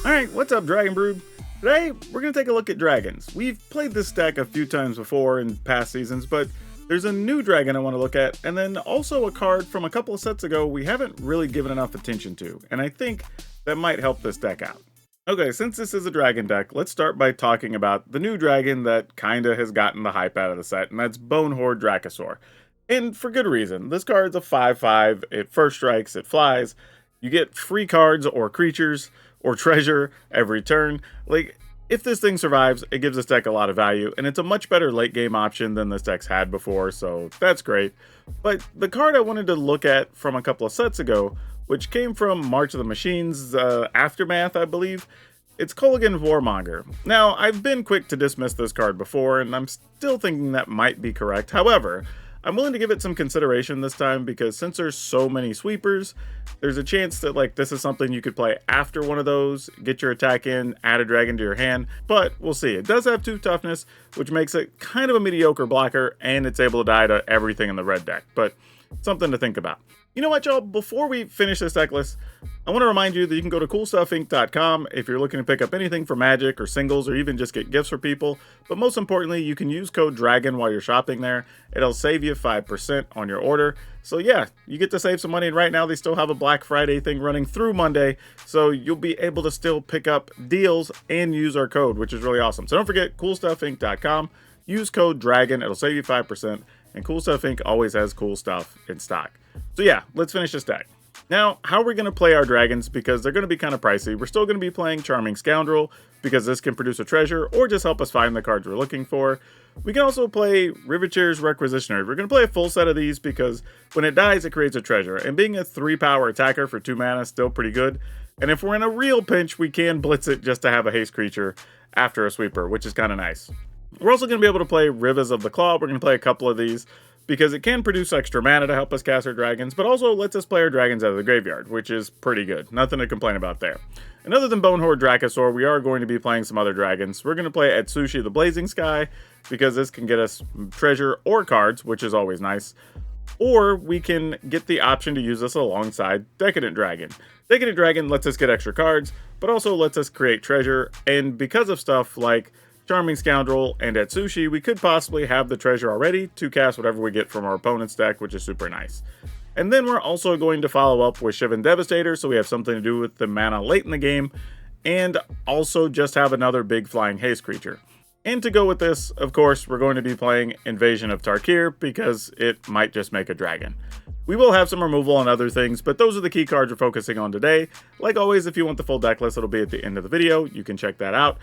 Alright, what's up, Dragon Brood? Today, we're going to take a look at dragons. We've played this deck a few times before in past seasons, but there's a new dragon I want to look at, and then also a card from a couple of sets ago we haven't really given enough attention to, and I think that might help this deck out. Okay, since this is a dragon deck, let's start by talking about the new dragon that kinda has gotten the hype out of the set, and that's Bonehorde Dracosaur. And for good reason. This card's a 5/5, it first strikes, it flies, you get free cards or creatures or treasure every turn. Like, if this thing survives, it gives this deck a lot of value, and it's a much better late game option than this deck's had before, so that's great. But the card I wanted to look at from a couple of sets ago, which came from March of the Machines Aftermath, I believe, it's Kolaghan's Warmonger. Now, I've been quick to dismiss this card before, and I'm still thinking that might be correct. However, I'm willing to give it some consideration this time because since there's so many sweepers, there's a chance that this is something you could play after one of those, get your attack in, add a dragon to your hand, but we'll see. It does have 2 toughness, which makes it kind of a mediocre blocker, and it's able to die to everything in the red deck, but something to think about. You know what, y'all? Before we finish this deck list, I want to remind you that you can go to CoolStuffInc.com if you're looking to pick up anything for Magic or singles or even just get gifts for people. But most importantly, you can use code DRAGON while you're shopping there. It'll save you 5% on your order. So yeah, you get to save some money. And right now, they still have a Black Friday thing running through Monday. So you'll be able to still pick up deals and use our code, which is really awesome. So don't forget, CoolStuffInc.com. Use code DRAGON. It'll save you 5%. And Cool Stuff Inc. always has cool stuff in stock. So yeah, let's finish this deck. Now, how are we going to play our dragons? Because they're going to be kind of pricey. We're still going to be playing Charming Scoundrel, because this can produce a treasure, or just help us find the cards we're looking for. We can also play Riveteer's Requisitioner. We're going to play a full set of these, because when it dies, it creates a treasure. And being a 3-power attacker for 2 mana is still pretty good. And if we're in a real pinch, we can blitz it just to have a haste creature after a sweeper, which is kind of nice. We're also going to be able to play Rivas of the Claw. We're going to play a couple of these because it can produce extra mana to help us cast our dragons, but also lets us play our dragons out of the graveyard, which is pretty good. Nothing to complain about there. And other than Bonehorde Dracosaur, we are going to be playing some other dragons. We're going to play Atsushi the Blazing Sky because this can get us treasure or cards, which is always nice. Or we can get the option to use this alongside Decadent Dragon. Decadent Dragon lets us get extra cards, but also lets us create treasure, and because of stuff like Charming Scoundrel and Atsushi, we could possibly have the treasure already to cast whatever we get from our opponent's deck, which is super nice. And then we're also going to follow up with Shivan Devastator, so we have something to do with the mana late in the game, and also just have another big flying haste creature. And to go with this, of course, we're going to be playing Invasion of Tarkir, because it might just make a dragon. We will have some removal and other things, but those are the key cards we're focusing on today. Like always, if you want the full deck list, it'll be at the end of the video. You can check that out.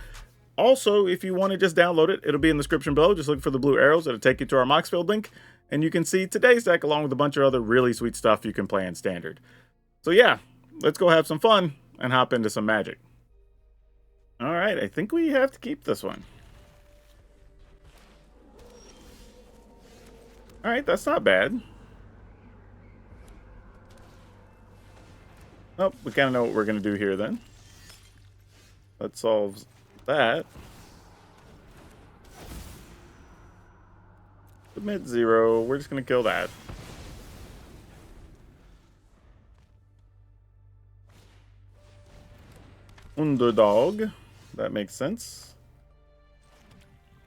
Also, if you want to just download it, it'll be in the description below. Just look for the blue arrows. It'll take you to our Moxfield link, and you can see today's deck along with a bunch of other really sweet stuff you can play in Standard. So yeah, let's go have some fun and hop into some Magic. Alright, I think we have to keep this one. Alright, that's not bad. Oh, we kind of know what we're going to do here then. That solves that. Submit 0. We're just going to kill that. Underdog. That makes sense.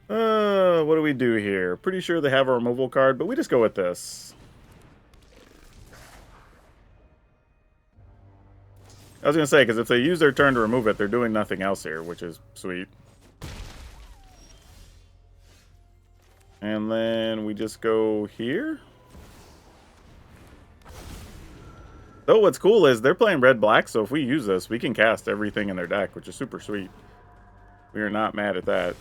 What do we do here? Pretty sure they have a removal card, but we just go with this. I was going to say, because if they use their turn to remove it, they're doing nothing else here, which is sweet. And then we just go here. Though what's cool is they're playing red-black, so if we use this, we can cast everything in their deck, which is super sweet. We are not mad at that.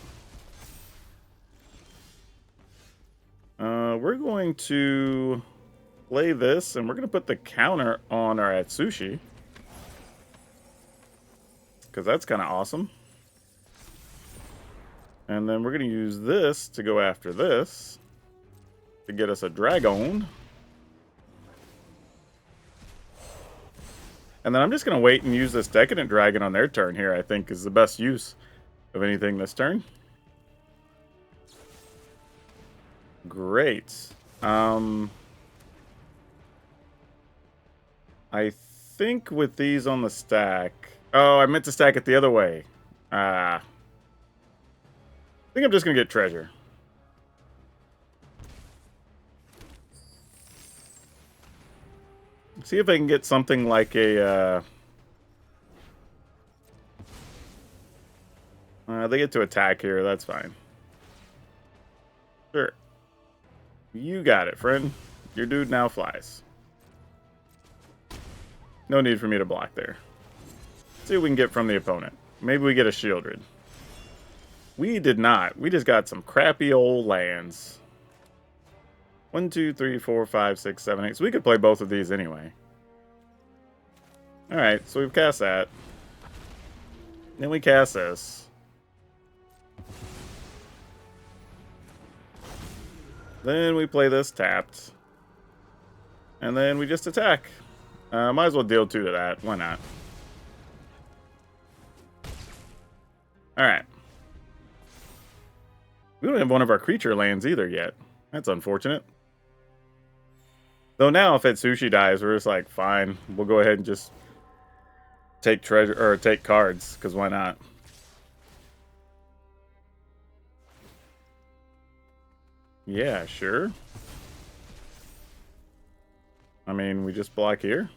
We're going to play this, and we're going to put the counter on our Atsushi, because that's kind of awesome. And then we're going to use this to go after this to get us a dragon. And then I'm just going to wait and use this Decadent Dragon on their turn here, I think, is the best use of anything this turn. Great. I think with these on the stack, Oh, I meant to stack it the other way. I think I'm just going to get treasure. See if I can get something like a... they get to attack here. That's fine. Sure. You got it, friend. Your dude now flies. No need for me to block there. Let's see what we can get from the opponent. Maybe we get a Shieldred. We did not. We just got some crappy old lands. 1, 2, 3, 4, 5, 6, 7, 8. So we could play both of these anyway. Alright, so we've cast that. Then we cast this. Then we play this tapped. And then we just attack. Might as well deal 2 to that. Why not? Alright. We don't have one of our creature lands either yet. That's unfortunate. Though now if Etsushi dies, we're just like, fine. We'll go ahead and just take treasure or take cards, because why not? Yeah, sure. I mean, we just block here.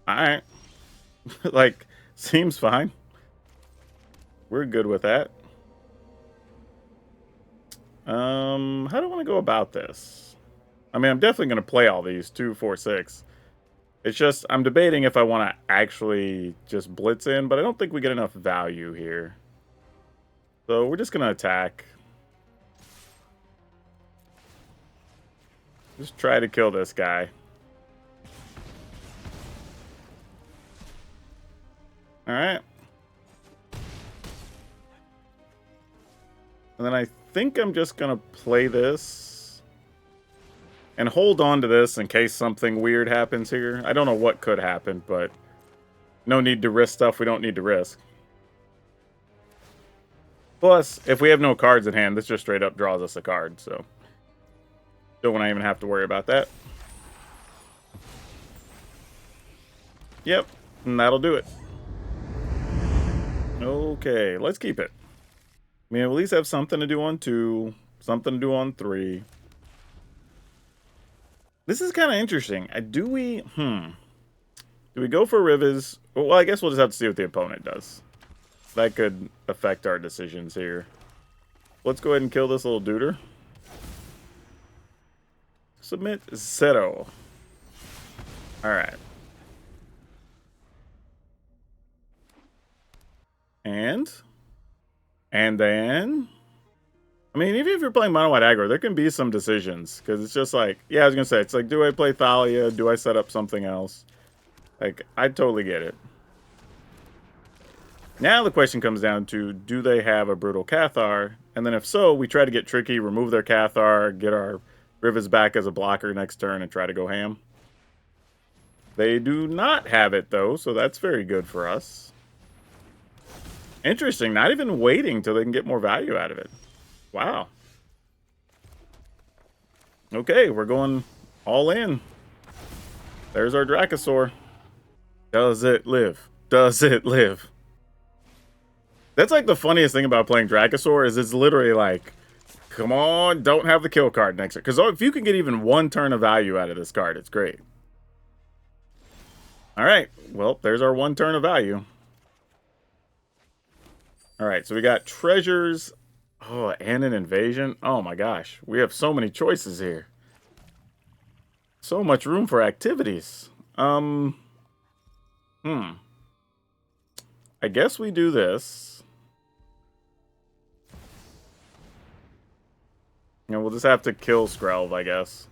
Alright. Like, seems fine. We're good with that. How do I want to go about this? I mean, I'm definitely going to play all these 2, 4, 6. It's just, I'm debating if I want to actually just blitz in, but I don't think we get enough value here. So we're just going to attack. Just try to kill this guy. Alright. And then I think I'm just going to play this. And hold on to this in case something weird happens here. I don't know what could happen, but no need to risk stuff we don't need to risk. Plus, if we have no cards in hand, this just straight up draws us a card, so don't want to even have to worry about that. Yep, and that'll do it. Okay, let's keep it. I mean, at least have something to do on 2, something to do on 3. This is kind of interesting. Do we go for Rivas? Well, I guess we'll just have to see what the opponent does. That could affect our decisions here. Let's go ahead and kill this little duder. Submit 0. Alright. And then... I mean, even if you're playing mono white aggro, there can be some decisions. Because it's just like, yeah, I was going to say, it's like, do I play Thalia? Do I set up something else? Like, I totally get it. Now the question comes down to, do they have a Brutal Cathar? And then if so, we try to get tricky, remove their Cathar, get our Rivas back as a blocker next turn, and try to go ham. They do not have it, though, so that's very good for us. Interesting, not even waiting till they can get more value out of it. Wow. Okay, we're going all in. There's our Dracosaur. Does it live? Does it live? That's like the funniest thing about playing Dracosaur is it's literally like, come on, don't have the kill card next turn. Because if you can get even 1 turn of value out of this card, it's great. Alright, well, there's our 1 turn of value. Alright, so we got treasures. Oh, and an invasion. Oh my gosh. We have so many choices here. So much room for activities. I guess we do this. And we'll just have to kill Skrelv, I guess.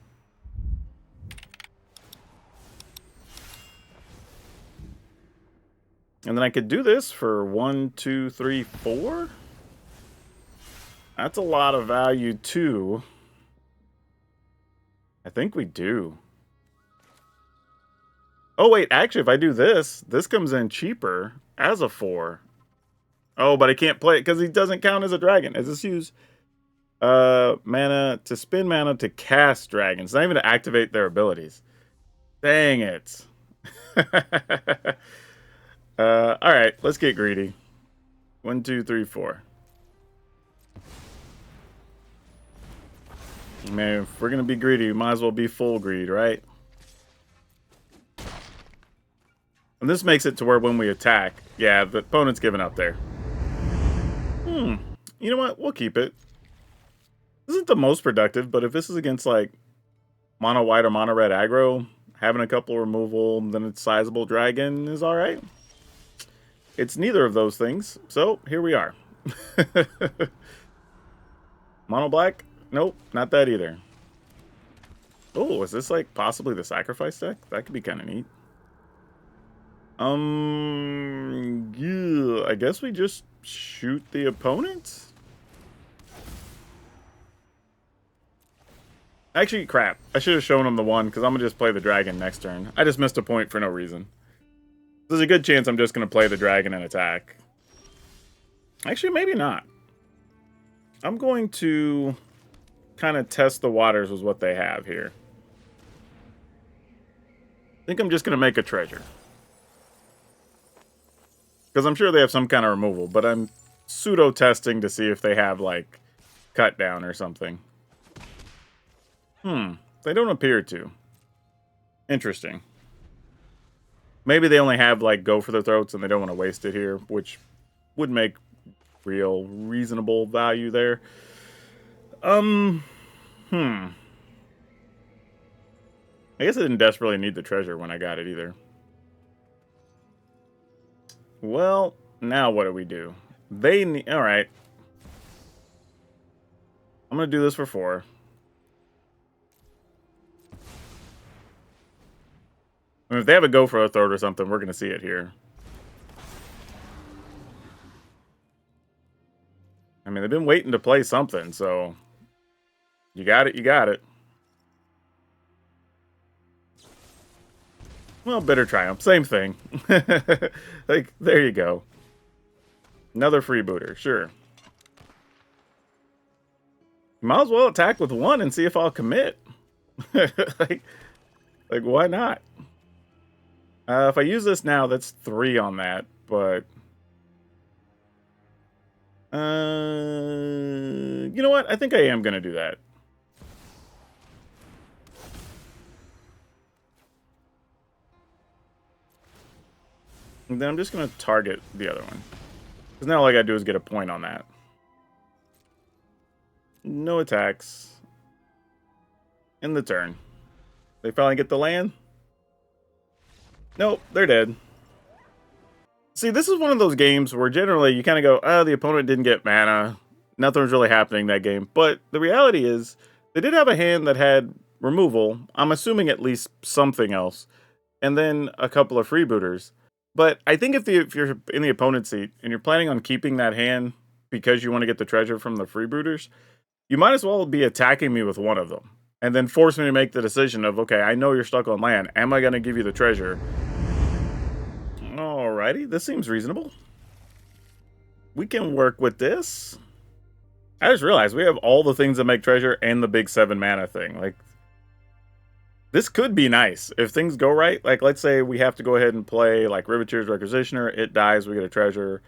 And then I could do this for 1, 2, 3, 4. That's a lot of value, too. I think we do. Oh, wait. Actually, if I do this, this comes in cheaper as a 4. Oh, but I can't play it because he doesn't count as a dragon. Is this use Mana to spend mana to cast dragons, not even to activate their abilities. Dang it. Alright, let's get greedy. 1, 2, 3, 4. Man, if we're gonna be greedy, we might as well be full greed, right? And this makes it to where when we attack, yeah, the opponent's giving up there. You know what? We'll keep it. This isn't the most productive, but if this is against, like, mono white or mono red aggro, having a couple removal, then it's sizable dragon is alright. It's neither of those things, so here we are. Mono black? Nope, not that either. Oh, is this like possibly the sacrifice deck? That could be kind of neat. Yeah, I guess we just shoot the opponent? Actually, crap. I should have shown him the one, because I'm going to just play the dragon next turn. I just missed a point for no reason. There's a good chance I'm just going to play the dragon and attack. Actually, maybe not. I'm going to kind of test the waters with what they have here. I think I'm just going to make a treasure. Because I'm sure they have some kind of removal, but I'm pseudo-testing to see if they have, like, cut down or something. They don't appear to. Interesting. Maybe they only have, like, go for the throats and they don't want to waste it here, which would make real reasonable value there. I guess I didn't desperately need the treasure when I got it either. Well, now what do we do? They need... Alright. I'm going to do this for 4. I mean, if they have a go for a throat or something, we're going to see it here. I mean, they've been waiting to play something, so... You got it, you got it. Well, Bitter Triumph, same thing. Like, there you go. Another freebooter, sure. Might as well attack with 1 and see if I'll commit. like, why not? If I use this now, that's 3 on that, but... you know what? I think I am going to do that. And then I'm just going to target the other one. Because now all I got to do is get a point on that. No attacks. In the turn. They finally get the land? Nope, they're dead. See, this is one of those games where generally you kind of go, oh, the opponent didn't get mana. Nothing was really happening that game. But the reality is, they did have a hand that had removal. I'm assuming at least something else. And then a couple of freebooters. But I think if you're in the opponent's seat and you're planning on keeping that hand because you want to get the treasure from the freebooters, you might as well be attacking me with one of them. And then force me to make the decision of, okay, I know you're stuck on land. Am I going to give you the treasure? Alrighty, this seems reasonable. We can work with this. I just realized we have all the things that make treasure and the big 7 mana thing. Like, this could be nice if things go right. Like, let's say we have to go ahead and play like Riveteer's Requisitioner. It dies, we get a treasure.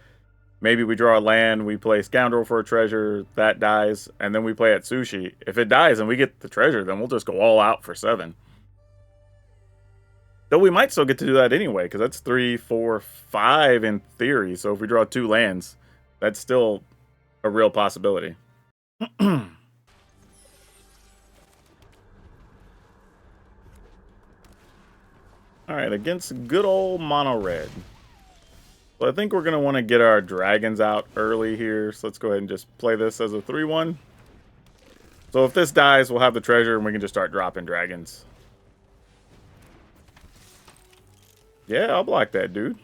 Maybe we draw a land, we play Scoundrel for a treasure, that dies, and then we play Atsushi. If it dies and we get the treasure, then we'll just go all out for 7. Though we might still get to do that anyway, because that's 3, 4, 5 in theory. So if we draw 2 lands, that's still a real possibility. Alright, against good old mono red. So I think we're going to want to get our dragons out early here. So let's go ahead and just play this as a 3-1. So if this dies, we'll have the treasure and we can just start dropping dragons. Yeah, I'll block that, dude.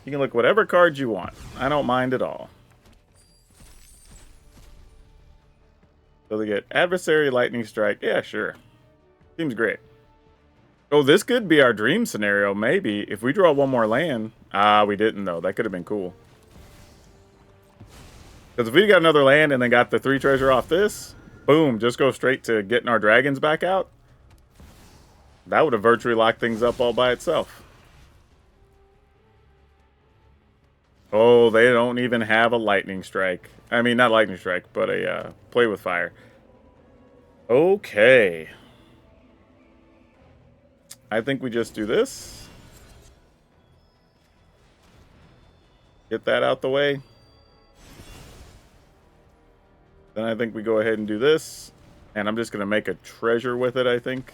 You can look whatever cards you want. I don't mind at all. So they get Adversary, Lightning Strike. Yeah, sure. Seems great. Oh, this could be our dream scenario, maybe. If we draw 1 more land. Ah, we didn't, though. That could have been cool. Because if we got another land and then got the 3 treasure off this, boom, just go straight to getting our dragons back out. That would have virtually locked things up all by itself. Oh, they don't even have a lightning strike. I mean, not lightning strike, but a play with fire. Okay. I think we just do this. Get that out the way. Then I think we go ahead and do this. And I'm just going to make a treasure with it, I think.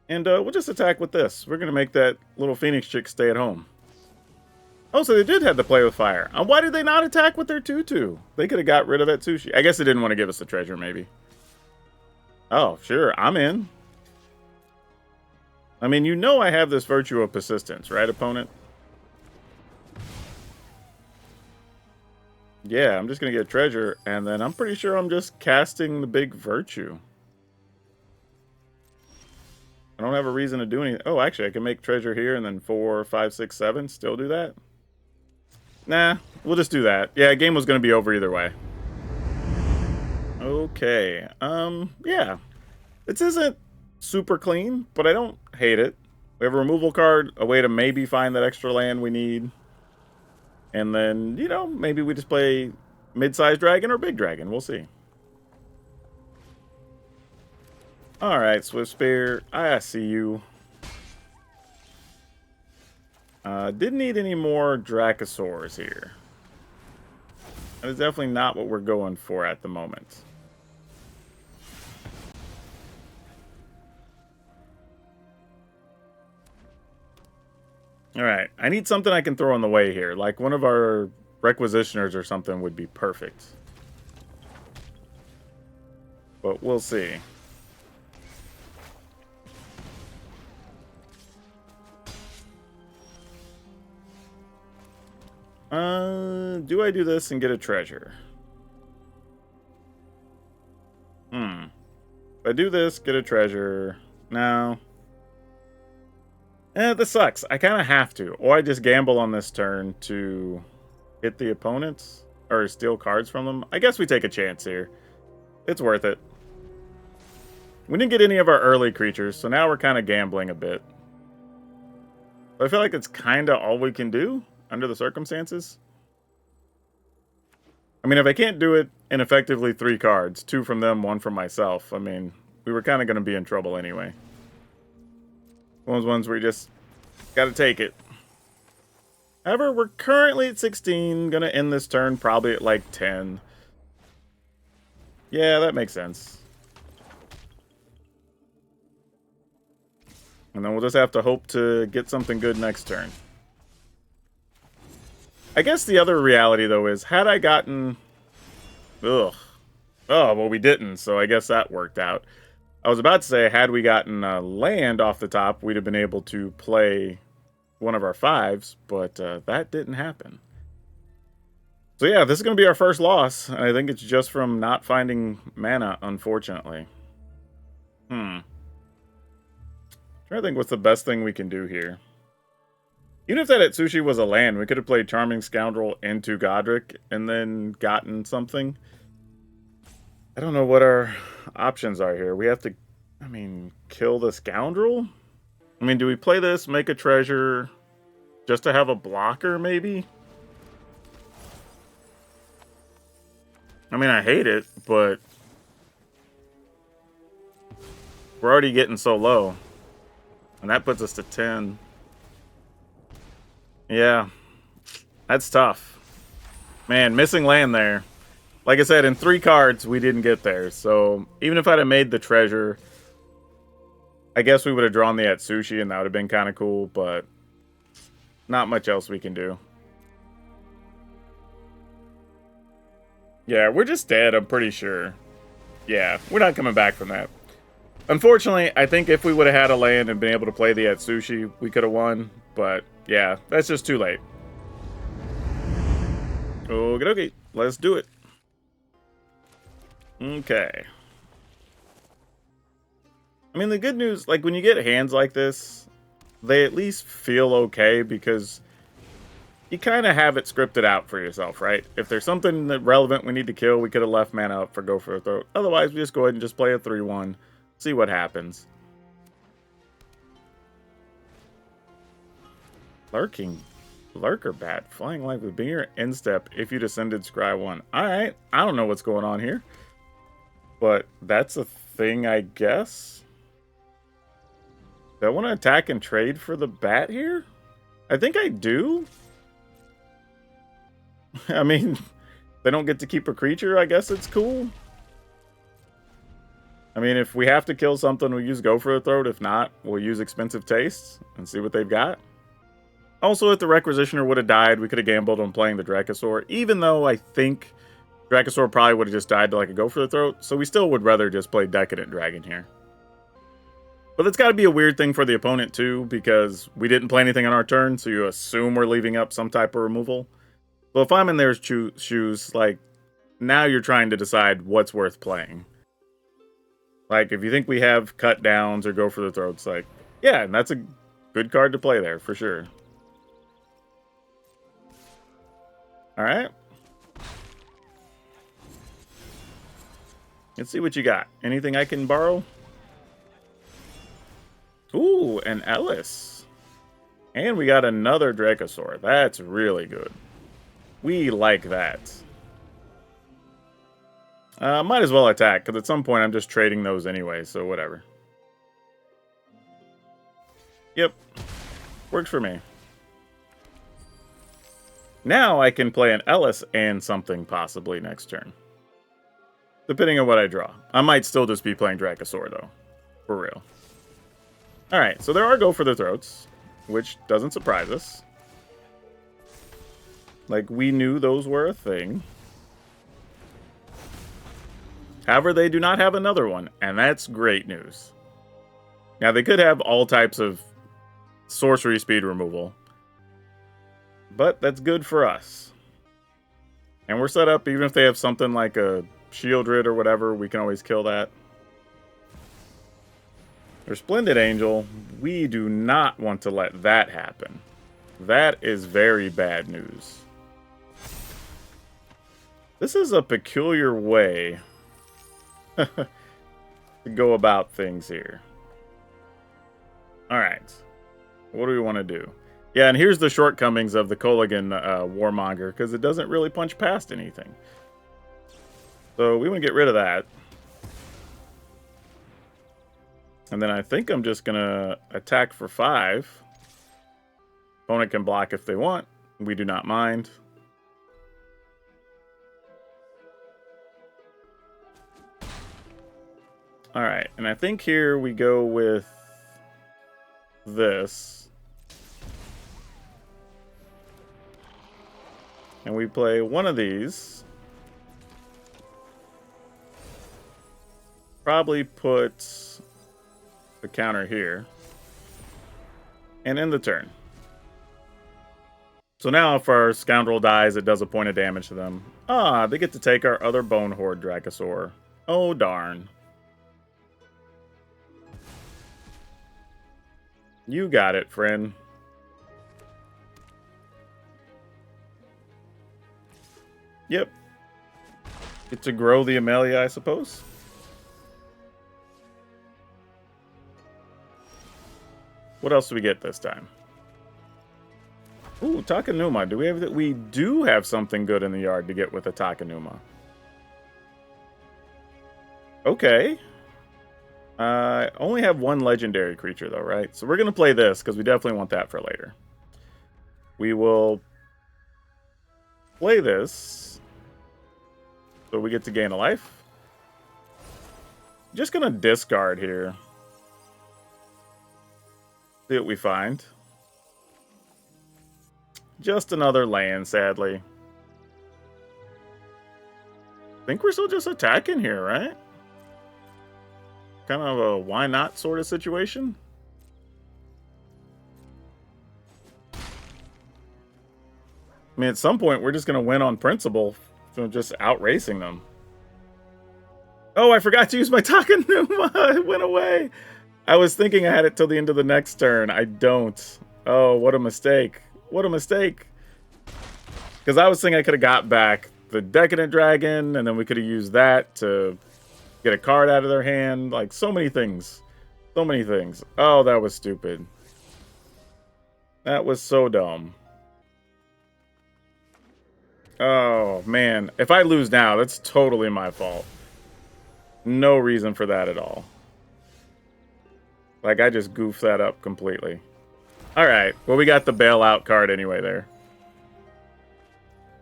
And we'll just attack with this. We're going to make that little phoenix chick stay at home. Oh, so they did have to play with fire. Why did they not attack with their 2/2? They could have got rid of that sushi. I guess they didn't want to give us the treasure, maybe. Oh, sure. I'm in. I mean, you know I have this virtue of persistence, right, opponent? Yeah, I'm just going to get a treasure, and then I'm pretty sure I'm just casting the big virtue. I don't have a reason to do anything. Oh, actually, I can make treasure here, and then 4, 5, 6, 7. Still do that? Nah, we'll just do that. Yeah, game was going to be over either way. Okay. Yeah. This isn't super clean, but I don't hate it. We have a removal card, a way to maybe find that extra land we need. And then, you know, maybe we just play mid-sized dragon or big dragon. We'll see. Alright, Swift Spear. I see you. Didn't need any more Dracosaurs here. That is definitely not what we're going for at the moment. Alright, I need something I can throw on the way here. Like one of our Requisitioners or something would be perfect. But we'll see. Do I do this and get a treasure? If I do this, get a treasure. No. This sucks. I kind of have to. Or I just gamble on this turn to hit the opponents. Or steal cards from them. I guess we take a chance here. It's worth it. We didn't get any of our early creatures, so now we're kind of gambling a bit. But I feel like it's kind of all we can do under the circumstances. I mean, if I can't do it in effectively 3 cards, 2 from them, 1 from myself, I mean, we were kind of going to be in trouble anyway. One of those ones where you just got to take it. However, we're currently at 16, going to end this turn probably at like 10. Yeah, that makes sense. And then we'll just have to hope to get something good next turn. I guess the other reality, though, is had I gotten... Ugh. Oh, well, we didn't, so I guess that worked out. I was about to say, had we gotten land off the top, we'd have been able to play one of our 5s, but that didn't happen. So yeah, this is going to be our first loss, and I think it's just from not finding mana, unfortunately. Trying to think what's the best thing we can do here. Even if that Atsushi was a land, we could have played Charming Scoundrel into Godric and then gotten something. I don't know what our options are here. We have to, I mean, kill the Scoundrel? I mean, do we play this, make a treasure, just to have a blocker, maybe? I mean, I hate it, but we're already getting so low. And that puts us to 10. Yeah, that's tough. Man, missing land there. Like I said, in 3 cards, we didn't get there. So even if I'd have made the treasure, I guess we would have drawn the Atsushi, and that would have been kind of cool, but not much else we can do. Yeah, we're just dead, I'm pretty sure. Yeah, we're not coming back from that. Unfortunately, I think if we would have had a land and been able to play the Atsushi, we could have won. But yeah, that's just too late. Okay, let's do it. Okay. I mean, the good news, like when you get hands like this, they at least feel okay because you kind of have it scripted out for yourself, right? If there's something that relevant we need to kill, we could have left mana up for Go for a Throat. Otherwise, we just go ahead and just play a 3-1, see what happens. Lurker Bat, Flying Life with Being Instep if you descended Scry 1. Alright, I don't know what's going on here. But that's a thing, I guess. Do I want to attack and trade for the bat here? I think I do. I mean, they don't get to keep a creature, I guess it's cool. I mean, if we have to kill something, we'll use Go for a Throat. If not, we'll use Expensive Tastes and see what they've got. Also, if the Requisitioner would have died, we could have gambled on playing the Dracosaur, even though I think Dracosaur probably would have just died to like a Go for the Throat, so we still would rather just play Decadent Dragon here. But that's got to be a weird thing for the opponent too, because we didn't play anything on our turn, so you assume we're leaving up some type of removal. So if I'm in their shoes, like, now you're trying to decide what's worth playing. Like, if you think we have cut downs or Go for the Throats, like, yeah, that's a good card to play there, for sure. Alright. Let's see what you got. Anything I can borrow? Ooh, an Ellis. And we got another Dracosaur. That's really good. We like that. Might as well attack, because at some point I'm just trading those anyway, so whatever. Yep. Works for me. Now I can play an Ellis and something possibly next turn. Depending on what I draw. I might still just be playing Dracosaur, though. For real. Alright, so there are Go for the Throats, which doesn't surprise us. Like, we knew those were a thing. However, they do not have another one, and that's great news. Now, they could have all types of sorcery speed removal, but that's good for us. And we're set up, even if they have something like a Shieldred or whatever, we can always kill that. Their Splendid Angel, we do not want to let that happen. That is very bad news. This is a peculiar way to go about things here. Alright. What do we want to do? Yeah, and here's the shortcomings of the Kolaghan Warmonger, because it doesn't really punch past anything. So we want to get rid of that. And then I think I'm just going to attack for 5. Opponent can block if they want. We do not mind. Alright, and I think here we go with this. And we play one of these. Probably put the counter here. And end the turn. So now if our Scoundrel dies, it does a point of damage to them. Ah, they get to take our other Bone Horde Dracosaur. Oh, darn. You got it, friend. Yep. Get to grow the Amelia, I suppose. What else do we get this time? Ooh, Takenuma. Do we have that? We do have something good in the yard to get with a Takenuma. Okay. I only have one legendary creature, though, right? So we're going to play this, because we definitely want that for later. We will play this, so we get to gain a life. Just going to discard here. See what we find. Just another land, sadly. I think we're still just attacking here, right? Kind of a why not sort of situation. I mean, at some point, we're just going to win on principle from just outracing them. Oh, I forgot to use my Takenuma. It went away. I was thinking I had it till the end of the next turn. I don't. Oh, what a mistake. What a mistake. Because I was thinking I could have got back the Decadent Dragon, and then we could have used that to get a card out of their hand. Like, so many things. So many things. Oh, that was stupid. That was so dumb. Oh, man. If I lose now, that's totally my fault. No reason for that at all. Like, I just goofed that up completely. Alright. Well, we got the bailout card anyway there.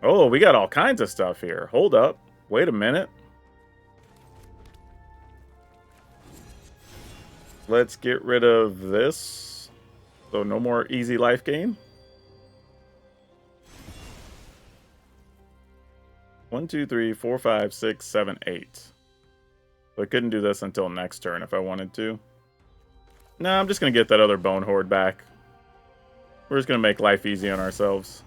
Oh, we got all kinds of stuff here. Hold up. Wait a minute. Let's get rid of this. So no more easy life gain. 1, 2, 3, 4, 5, 6, 7, 8. So I couldn't do this until next turn if I wanted to. No, I'm just going to get that other Bone Horde back. We're just going to make life easy on ourselves.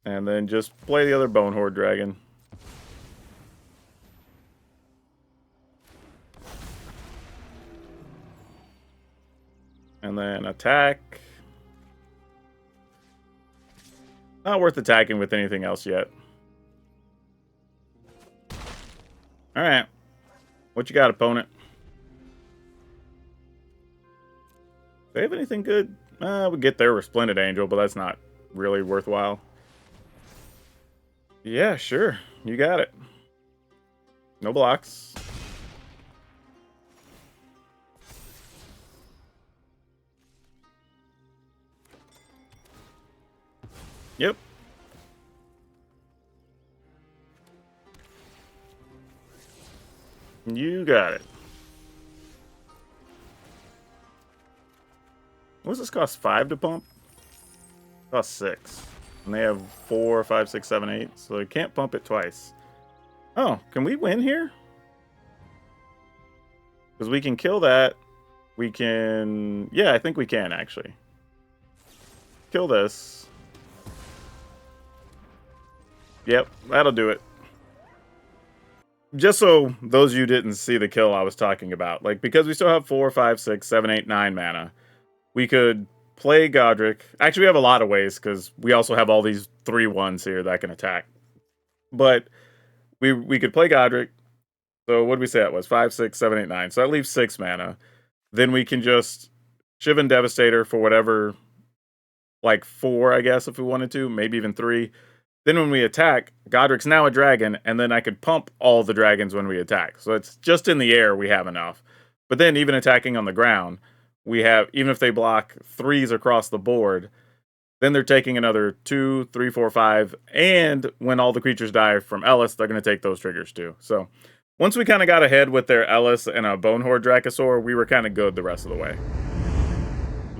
And then just play the other Bone Horde Dragon. And then attack. Not worth attacking with anything else yet. Alright. What you got, opponent? Do they have anything good? We get their Resplendent Angel, but that's not really worthwhile. Yeah, sure. You got it. No blocks. Yep. You got it. What does this cost? 5 to pump? Cost 6. And they have 4, 5, 6, 7, 8. So they can't pump it twice. Oh, can we win here? Because we can kill that. We can... Yeah, I think we can, actually. Kill this. Yep, that'll do it. Just so those of you didn't see the kill I was talking about. Like, because we still have 4, 5, 6, 7, 8, 9 mana. We could play Godric. Actually, we have a lot of ways, because we also have all these 3/1s here that can attack. But we could play Godric. So what did we say that was? 5, 6, 7, 8, 9. So that leaves 6 mana. Then we can just Shivan Devastator for whatever, like 4, I guess, if we wanted to. Maybe even 3. Then when we attack, Godric's now a dragon, and then I could pump all the dragons when we attack. So it's just in the air, we have enough. But then even attacking on the ground, we have, even if they block 3s across the board, then they're taking another 2, 3, 4, 5. And when all the creatures die from Ellis, they're going to take those triggers too. So once we kind of got ahead with their Ellis and a Bone Horde Dracosaur, we were kind of good the rest of the way.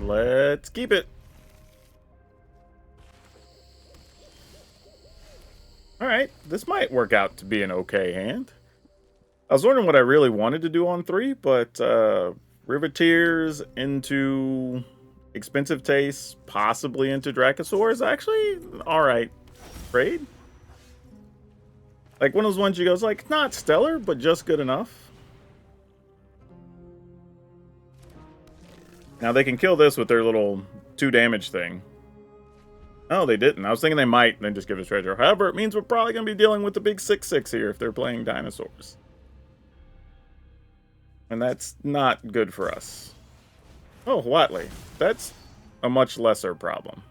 Let's keep it. Alright, this might work out to be an okay hand. I was wondering what I really wanted to do on 3, but Riveteers into Expensive Taste, possibly into Dracosaur is actually an alright trade. Like one of those ones you goes like, not stellar, but just good enough. Now they can kill this with their little 2 damage thing. Oh, they didn't. I was thinking they might, then just give us treasure. However, it means we're probably going to be dealing with the big 6/6 here if they're playing dinosaurs. And that's not good for us. Oh, Watley. That's a much lesser problem.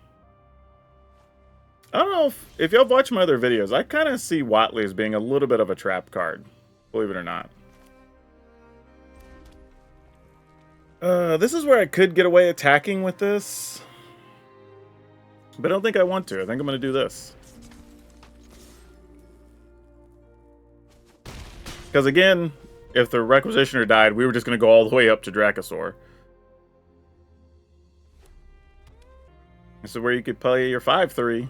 I don't know if y'all watch my other videos, I kind of see Watley as being a little bit of a trap card. Believe it or not. This is where I could get away attacking with this. But I don't think I want to. I think I'm going to do this. Because again, if the Requisitioner died, we were just going to go all the way up to Dracosaur. This is where you could play your 5/3.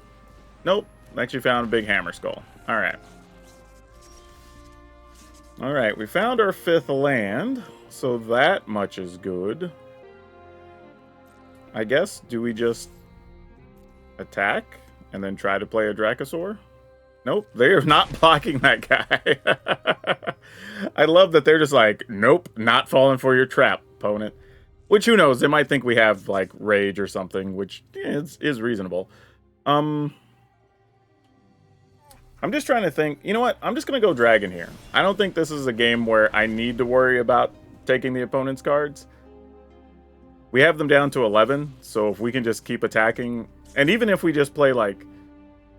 Nope. Actually found a big Hammer Skull. Alright. Alright, we found our 5th land. So that much is good. I guess, do we just attack and then try to play a Dracosaur? Nope, they are not blocking that guy. I love that they're just like, nope, not falling for your trap, opponent. Which, who knows, they might think we have, like, rage or something, which is reasonable. I'm just trying to think. You know what? I'm just going to go dragon here. I don't think this is a game where I need to worry about taking the opponent's cards. We have them down to 11, so if we can just keep attacking, and even if we just play, like,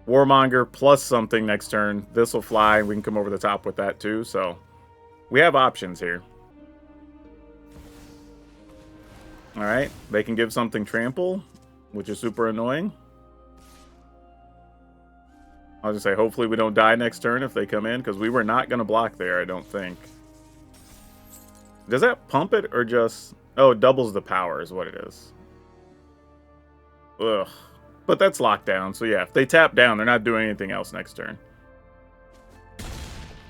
Warmonger plus something next turn, this will fly, and we can come over the top with that too, so we have options here. Alright, they can give something trample, which is super annoying. I'll just say, hopefully we don't die next turn if they come in, because we were not going to block there, I don't think. Does that pump it, or just... Oh, it doubles the power is what it is. Ugh. But that's locked down, so yeah, if they tap down, they're not doing anything else next turn.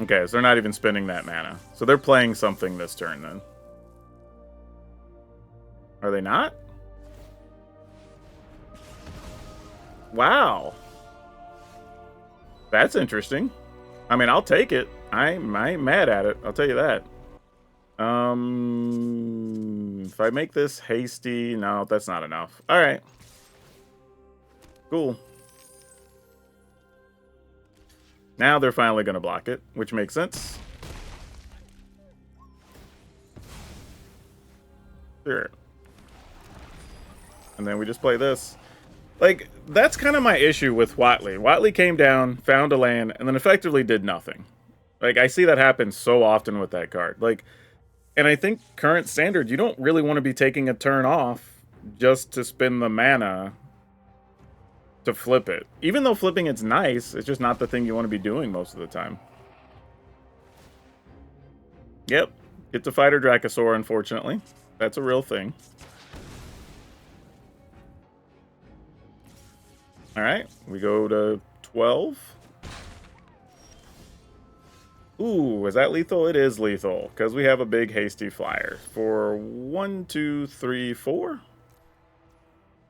Okay, so they're not even spending that mana. So they're playing something this turn, then. Are they not? Wow. That's interesting. I mean, I'll take it. I ain't mad at it, I'll tell you that. If I make this hasty... No, that's not enough. Alright. Cool. Now they're finally going to block it, which makes sense. Sure. And then we just play this. Like, that's kind of my issue with Watley. Watley came down, found a land, and then effectively did nothing. Like, I see that happen so often with that card. Like, and I think current standard, you don't really want to be taking a turn off just to spend the mana to flip it. Even though flipping it's nice, it's just not the thing you want to be doing most of the time. Yep. Get to fight a Dracosaur, unfortunately. That's a real thing. Alright, we go to 12. Ooh, is that lethal? It is lethal, because we have a big hasty flyer. For 1, 2, 3, 4?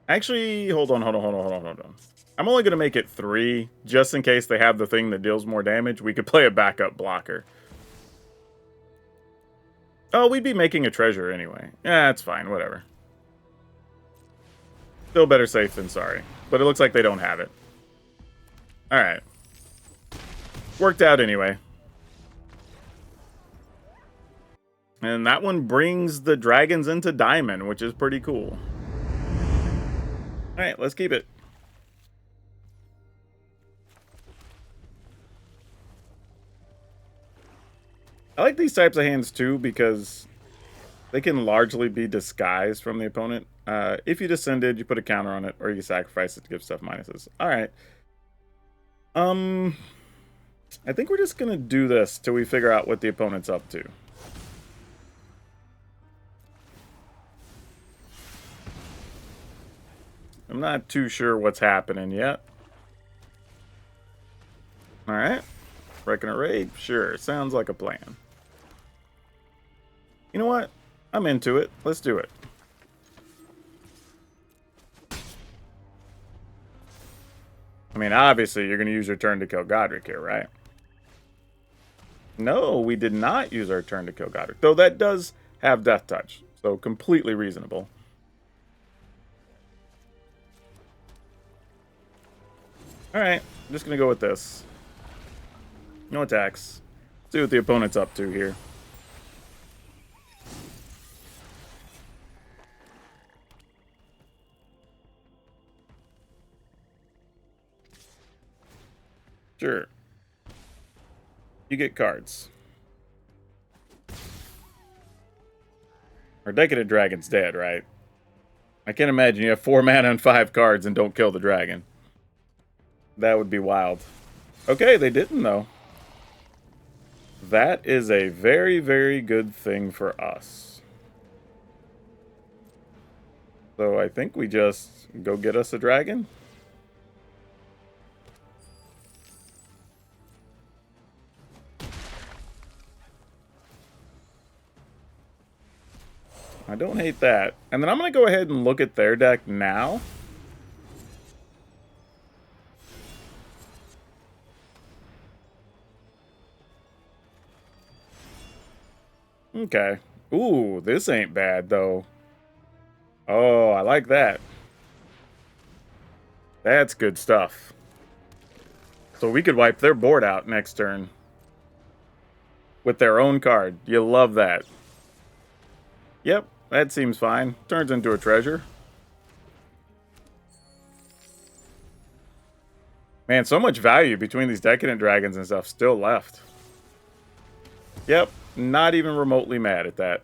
Actually, hold on. I'm only going to make it 3, just in case they have the thing that deals more damage. We could play a backup blocker. Oh, we'd be making a treasure anyway. Yeah, that's fine, whatever. Still better safe than sorry. But it looks like they don't have it. Alright. Worked out anyway. And that one brings the dragons into diamond, which is pretty cool. Alright, let's keep it. I like these types of hands too, because they can largely be disguised from the opponent. If you descended, you put a counter on it, or you sacrifice it to give stuff minuses. Alright. I think we're just gonna do this till we figure out what the opponent's up to. I'm not too sure what's happening yet. Alright. Breaking a raid? Sure, sounds like a plan. You know what? I'm into it. Let's do it. I mean, obviously, you're going to use your turn to kill Godric here, right? No, we did not use our turn to kill Godric. Though that does have Death Touch. So, completely reasonable. Alright, I'm just going to go with this. No attacks. See what the opponent's up to here. Sure. You get cards. Our Decadent Dragon's dead, right? I can't imagine you have 4 mana and 5 cards and don't kill the dragon. That would be wild. Okay, they didn't, though. That is a very, very good thing for us. So I think we just go get us a dragon. I don't hate that. And then I'm going to go ahead and look at their deck now. Okay. Ooh, this ain't bad, though. Oh, I like that. That's good stuff. So we could wipe their board out next turn. With their own card. You love that. Yep, that seems fine. Turns into a treasure. Man, so much value between these Decadent Dragons and stuff still left. Yep, not even remotely mad at that.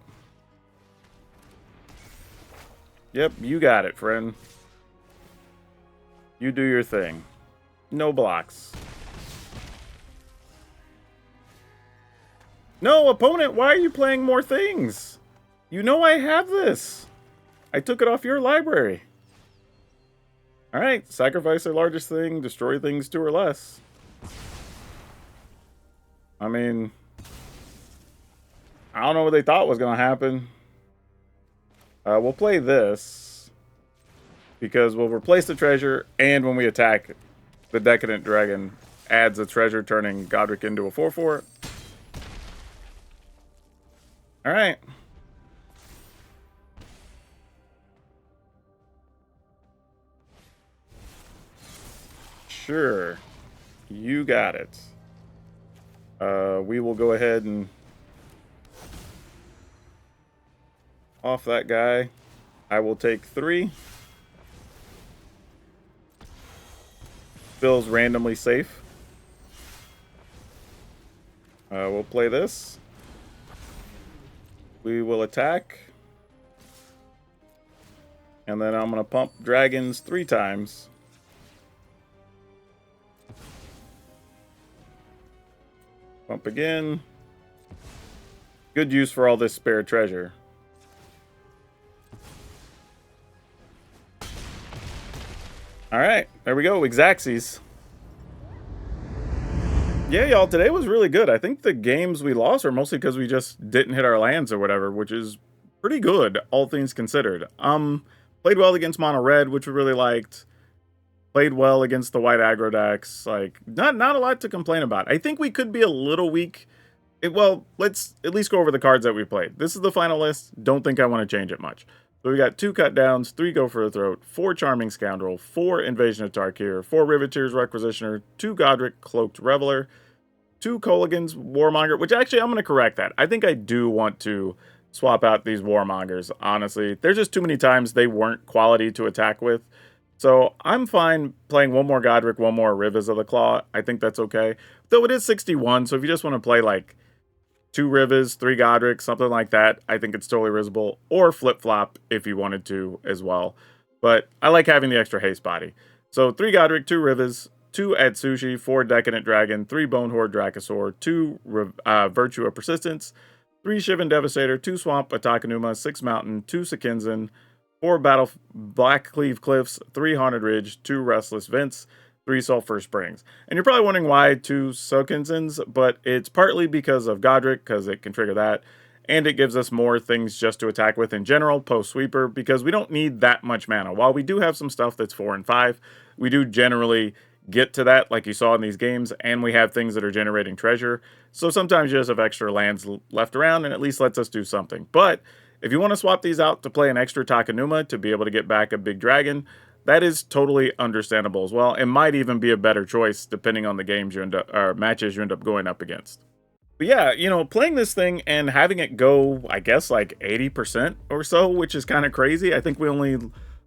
Yep, you got it, friend. You do your thing. No blocks. No, opponent, why are you playing more things? You know I have this. I took it off your library. Alright, sacrifice their largest thing, destroy things 2 or less. I mean, I don't know what they thought was going to happen. We'll play this. Because we'll replace the treasure, and when we attack, the Decadent Dragon adds a treasure, turning Godric into a 4/4. Alright. Sure. You got it. We will go ahead and off that guy. I will take 3. Feels randomly safe. We'll play this. We will attack. And then I'm going to pump dragons 3 times. Pump again. Good use for all this spare treasure. Alright, there we go, Xaxes. Yeah, y'all, today was really good. I think the games we lost are mostly because we just didn't hit our lands or whatever, which is pretty good, all things considered. Played well against Mono Red, which we really liked. Played well against the white aggro decks. Like, not a lot to complain about. I think we could be a little weak. Well, let's at least go over the cards that we played. This is the final list. Don't think I want to change it much. So we got 2 Cut Downs, 3 Go for the Throat, 4 Charming Scoundrel, 4 Invasion of Tarkir, 4 Riveteer's Requisitioner, 2 Godric Cloaked Reveler, 2 Kolaghan's Warmonger, which actually I'm going to correct that. I think I do want to swap out these Warmongers, honestly. There's just too many times they weren't quality to attack with. So I'm fine playing 1 more Godric, 1 more Rivas of the Claw. I think that's okay. Though it is 61, so if you just want to play like 2 Rivas, 3 Godric, something like that, I think it's totally risible. Or flip-flop if you wanted to as well. But I like having the extra haste body. So 3 Godric, 2 Rivas, 2 Atsushi, 4 Decadent Dragon, 3 Bonehorde Dracosaur, 2 Virtue of Persistence, 3 Shivan Devastator, 2 Swamp Atakanuma, 6 Mountain, 2 Sakinzan, 4 Blackcleave Cliffs, 3 Haunted Ridge, 2 Restless Vents, 3 Sulphur Springs. And you're probably wondering why 2 Sakinzans, but it's partly because of Godric, because it can trigger that, and it gives us more things just to attack with in general, post-sweeper, because we don't need that much mana. While we do have some stuff that's 4 and 5, we do generally get to that, like you saw in these games, and we have things that are generating treasure, so sometimes you just have extra lands left around, and at least lets us do something. But if you want to swap these out to play an extra Takenuma to be able to get back a big dragon, that is totally understandable as well. It might even be a better choice depending on the games you end up, or matches you end up going up against. But yeah, you know, playing this thing and having it go, I guess, like 80% or so, which is kind of crazy. I think we only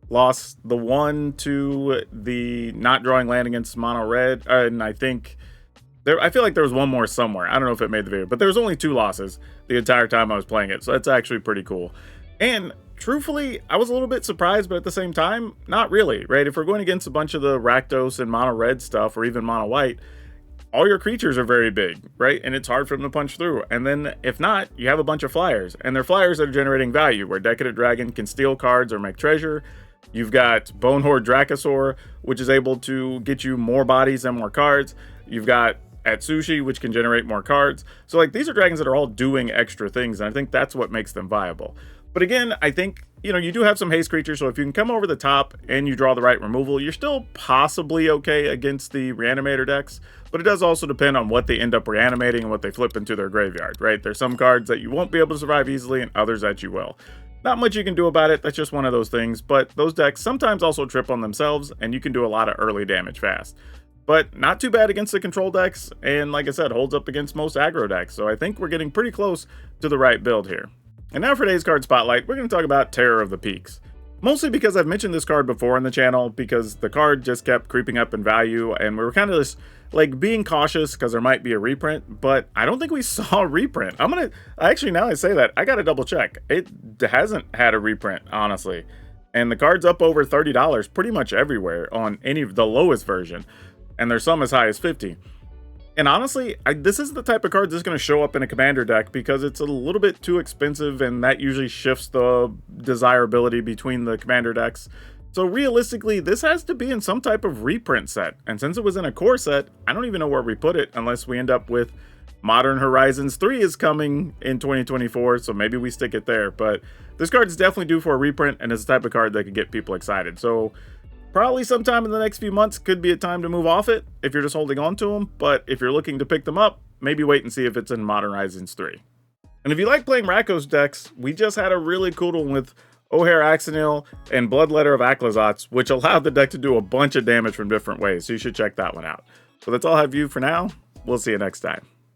lost the 1 to the not drawing land against Mono Red, and I think I feel like there was 1 more somewhere. I don't know if it made the video, but there was only 2 losses the entire time I was playing it, so that's actually pretty cool. And truthfully, I was a little bit surprised, but at the same time, not really, right? If we're going against a bunch of the Rakdos and Mono Red stuff, or even Mono White, all your creatures are very big, right? And it's hard for them to punch through. And then, if not, you have a bunch of flyers, and they're flyers that are generating value, where Decadent Dragon can steal cards or make treasure. You've got Bonehorde Dracosaur, which is able to get you more bodies and more cards. You've got at sushi, which can generate more cards. So like these are dragons that are all doing extra things, and I think that's what makes them viable. But again, I think, you know, you do have some haste creatures, so if you can come over the top and you draw the right removal, you're still possibly okay against the reanimator decks. But it does also depend on what they end up reanimating and what they flip into their graveyard, right? There's some cards that you won't be able to survive easily and others that you will. Not much you can do about it, that's just one of those things, but those decks sometimes also trip on themselves, and you can do a lot of early damage fast. But not too bad against the control decks, and like I said, holds up against most aggro decks, so I think we're getting pretty close to the right build here. And now for today's card spotlight, we're going to talk about Terror of the Peaks. Mostly because I've mentioned this card before on the channel, because the card just kept creeping up in value, and we were kind of just like being cautious because there might be a reprint, but I don't think we saw a reprint. Actually, now I say that, I gotta double check. It hasn't had a reprint, honestly. And the card's up over $30 pretty much everywhere on any of the lowest version, and there's some as high as 50. And honestly, this is the type of card that's going to show up in a commander deck because it's a little bit too expensive, and that usually shifts the desirability between the commander decks. So realistically, this has to be in some type of reprint set. And since it was in a core set, I don't even know where we put it unless we end up with Modern Horizons 3 is coming in 2024, so maybe we stick it there. But this card is definitely due for a reprint, and it's the type of card that could get people excited. So probably sometime in the next few months could be a time to move off it if you're just holding on to them, but if you're looking to pick them up, maybe wait and see if it's in Modern Horizons 3. And if you like playing Rakdos decks, we just had a really cool one with O'Hare Axonil and Bloodletter of Aclazotz, which allowed the deck to do a bunch of damage from different ways, so you should check that one out. So that's all I have for you for now. We'll see you next time.